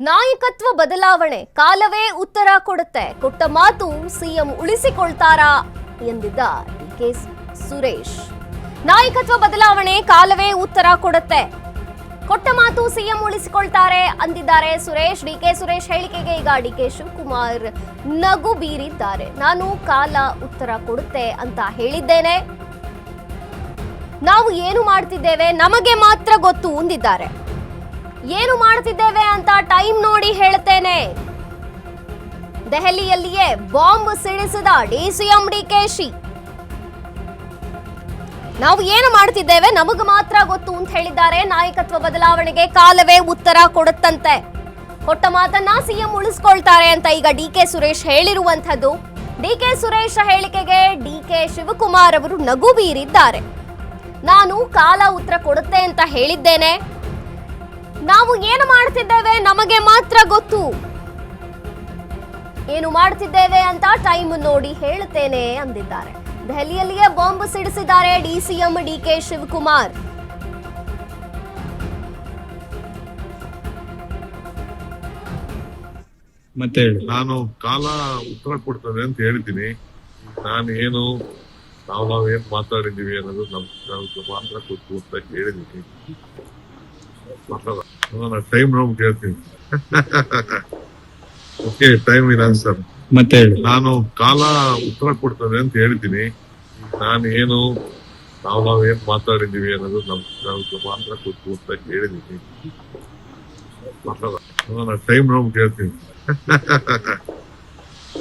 ನಾಯಕತ್ವ ಬದಲಾವಣೆ ಕಾಲವೇ ಉತ್ತರ ಕೊಡುತ್ತೆ. ಕೊಟ್ಟ ಮಾತು ಸಿಎಂ ಉಳಿಸಿಕೊಳ್ತಾರಾ ಎಂದಿದ್ದ ಡಿಕೆ ಸುರೇಶ್. ನಾಯಕತ್ವ ಬದಲಾವಣೆ ಕಾಲವೇ ಉತ್ತರ ಕೊಡುತ್ತೆ. ಕೊಟ್ಟ ಮಾತು ಸಿಎಂ ಉಳಿಸಿಕೊಳ್ತಾರೆ ಅಂದಿದ್ದಾರೆ ಸುರೇಶ್. ಡಿಕೆ ಸುರೇಶ್ ಹೇಳಿಕೆಗೆ ಈಗ ಡಿಕೆ ಶಿವಕುಮಾರ್ ನಗು ಬೀರಿದ್ದಾರೆ. ನಾನು ಕಾಲ ಉತ್ತರ ಕೊಡುತ್ತೆ ಅಂತ ಹೇಳಿದ್ದೇನೆ. ನಾವು ಏನು ಮಾಡ್ತಿದ್ದೇವೆ ನಮಗೆ ಮಾತ್ರ ಗೊತ್ತು ಅಂದಿದ್ದಾರೆ. ಏನು ಮಾಡ್ತಿದ್ದೇವೆ ಅಂತ ಟೈಮ್ ನೋಡಿ ಹೇಳ್ತೇನೆ. ದೆಹಲಿಯಲ್ಲಿಯೇ ಬಾಂಬ್ ಸಿಡಿಸಿದ ಡಿಸಿಎಂ ಡಿಕೆಶಿ. ನಾವು ಏನು ಮಾಡ್ತಿದ್ದೇವೆ ನಮಗೆ ಮಾತ್ರ ಗೊತ್ತು ಅಂತ ಹೇಳಿದ್ದಾರೆ. ನಾಯಕತ್ವ ಬದಲಾವಣೆಗೆ ಕಾಲವೇ ಉತ್ತರ ಕೊಡುತ್ತಂತೆ. ಕೊಟ್ಟ ಮಾತನ್ನ ಸಿಎಂ ಉಳಿಸ್ಕೊಳ್ತಾರೆ ಅಂತ ಈಗ ಡಿಕೆ ಸುರೇಶ್ ಹೇಳಿರುವಂತದ್ದು. ಡಿಕೆ ಸುರೇಶ್ ಹೇಳಿಕೆಗೆ ಡಿಕೆ ಶಿವಕುಮಾರ್ ಅವರು ನಗು ಬೀರಿದ್ದಾರೆ. ನಾನು ಕಾಲ ಉತ್ತರ ಕೊಡುತ್ತೆ ಅಂತ ಹೇಳಿದ್ದೇನೆ. ನಾವು ಏನು ಮಾಡ್ತಿದ್ದೇವೆ ನಮಗೆ ಮಾತ್ರ ಗೊತ್ತು. ಏನು ಮಾಡ್ತಿದ್ದೇವೆ ಅಂತ ಟೈಮ್ ನೋಡಿ ಹೇಳ್ತೇನೆ ಅಂದಿದ್ದಾರೆ. ದೆಹಲಿಯಲ್ಲಿಯೇ ಬಾಂಬ್ ಸಿಡಿಸಿದ್ದಾರೆ ಡಿಸಿಎಂ ಡಿಕೆ ಶಿವಕುಮಾರ್. ಮತ್ತೆ ನಾನು ಕಾಲ ಉತ್ತರ ಕೊಡ್ತದೆ ಅಂತ ಹೇಳ್ತೀನಿ. ನಾನೇನು ನಾವೇನ್ ಮಾತಾಡಿದೀವಿ ಅನ್ನೋದು ನಮ್ಗೆ ಮಾತ್ರ ಗೊತ್ತು ಅಂತ ಹೇಳಿದೀನಿ. ಟೈಮ್ ನೋಡಿ ಕೇಳ್ತೀನಿ. Okay, time in answer. ಮತ್ತೆ ನಾನು ಕಾಲ ಉತ್ತರ ಕೊಡ್ತದೆ ಅಂತ ಹೇಳ್ತೀನಿ. ನಾನೇನು ನಾವೇನ್ ಮಾತಾಡಿದೀವಿ ಅನ್ನೋದು ನಮ್ಗೆ ಮಾತ್ರ ಗೊತ್ತು ಅಂತ ಹೇಳಿದೀನಿ. ಟೈಮ್ ನೋಡಿ ಕೇಳ್ತೀನಿ.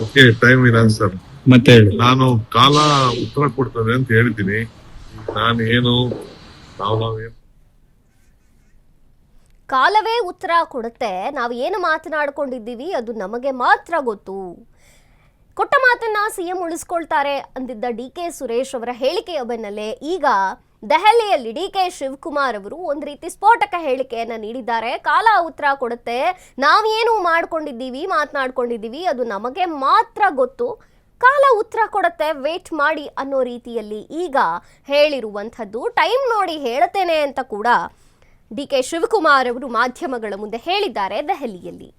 Okay, time in answer. ಮತ್ತೆ ನಾನು ಕಾಲ ಉತ್ತರ ಕೊಡ್ತದೆ ಅಂತ ಹೇಳ್ತೀನಿ. ನಾನೇನು ನಾವೇನ್ ಕಾಲವೇ ಉತ್ತರ ಕೊಡುತ್ತೆ. ನಾವು ಏನು ಮಾತನಾಡ್ಕೊಂಡಿದ್ದೀವಿ ಅದು ನಮಗೆ ಮಾತ್ರ ಗೊತ್ತು. ಕೊಟ್ಟ ಮಾತನ್ನ ಸಿಎಂ ಉಳಿಸ್ಕೊಳ್ತಾರೆ ಅಂದಿದ್ದ ಡಿಕೆ ಸುರೇಶ್ ಅವರ ಹೇಳಿಕೆಯ ಬೆನ್ನಲ್ಲೇ ಈಗ ದೆಹಲಿಯಲ್ಲಿ ಡಿಕೆ ಶಿವಕುಮಾರ್ ಅವರು ಒಂದು ರೀತಿ ಸ್ಫೋಟಕ ಹೇಳಿಕೆಯನ್ನ ನೀಡಿದ್ದಾರೆ. ಕಾಲ ಉತ್ತರ ಕೊಡುತ್ತೆ. ನಾವೇನು ಮಾತನಾಡ್ಕೊಂಡಿದ್ದೀವಿ ಅದು ನಮಗೆ ಮಾತ್ರ ಗೊತ್ತು. ಕಾಲ ಉತ್ತರ ಕೊಡುತ್ತೆ, ವೇಟ್ ಮಾಡಿ ಅನ್ನೋ ರೀತಿಯಲ್ಲಿ ಈಗ ಹೇಳಿರುವಂಥದ್ದು. ಟೈಮ್ ನೋಡಿ ಹೇಳ್ತೇನೆ ಅಂತ ಕೂಡ ಡಿಕೆ ಶಿವಕುಮಾರ್ ಅವರು ಮಾಧ್ಯಮಗಳ ಮುಂದೆ ಹೇಳಿದ್ದಾರೆ ದೆಹಲಿಯಲ್ಲಿ.